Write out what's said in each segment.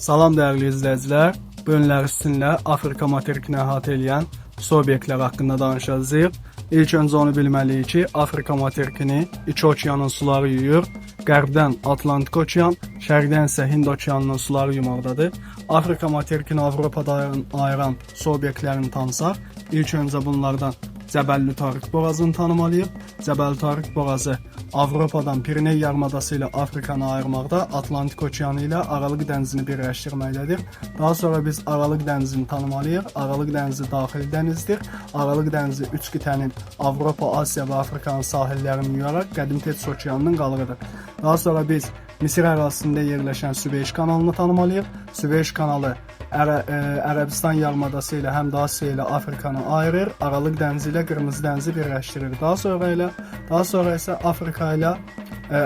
Salam dəyərli izləyicilər. Bu günlər sizinlə Afrika materikini əhatə edən su obyektləri haqqında danışacağıq. İlk öncə onu bilməliyik ki, Afrika materikini iki okeanın suları yuyur. Qərbdən Atlantik okean, şərqdən isə Hind okeanının suları yumaqdadır. Afrika materikini Avropadan ayıran su obyektlərini tanısaq, ilk öncə bunlardan Cəbəlli Tarix boğazını tanımalıyıq. Cəbəlli Tarix boğazı Avropadan Piriney yarımadası ilə Afrikanı ayırmaqda, Atlantik okeanı ilə Aralıq dənizini birləşdirməkdədir. Daha sonra biz Aralıq dənizini tanımalıyıq. Aralıq dənizi daxili dənizdir. Aralıq dənizi üç qitənin Avropa, Asiya və Afrikanın sahillərini yuyaraq Qədim Tetis okeanının qalığıdır. Daha sonra biz Misir ərazisində yerləşən Süveyş kanalını tanımalıyıq. Süveyş kanalı Ərəbistan yarımadası ilə həm də Asiya ilə Afrikanı ayırır, Aralıq dənizi ilə Qırmızı dənizi birləşdirir. Daha sonra isə Afrika ilə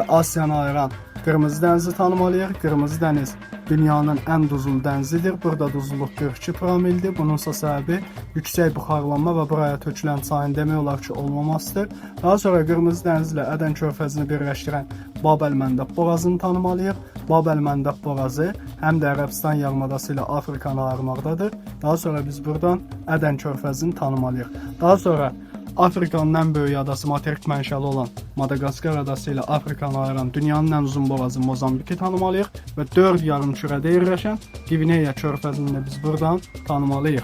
Asiyanı ayıran Qırmızı dənizi tanımalıyıq. Qırmızı dəniz dünyanın ən duzlu dənizidir. Burada duzluluq 42 promildir. Bununsa səbəbi yüksək buxarlanma və buraya tökülən çayın demək olar ki olmamasıdır. Daha sonra Qırmızı dəniz ilə Ədən körfəzini birləşdirən Bab-əl-Məndəb boğazını tanımalıyıq. Bab-əl-Məndəb boğazı həm də Ərəbistan yarımadası ilə Afrikanı ayırmaqdadır. Daha sonra biz buradan Ədən körfəzini tanımalıyıq. Daha sonra Afrikanın ən böyük adası materik mənşəli olan Madagaskar adası ilə Afrikanı ayıran dünyanın ən uzun boğazı Mozambiki tanımalıyıq və 4 yarımkürədə yerləşən Qvineya körfəzini də biz buradan tanımalıyıq.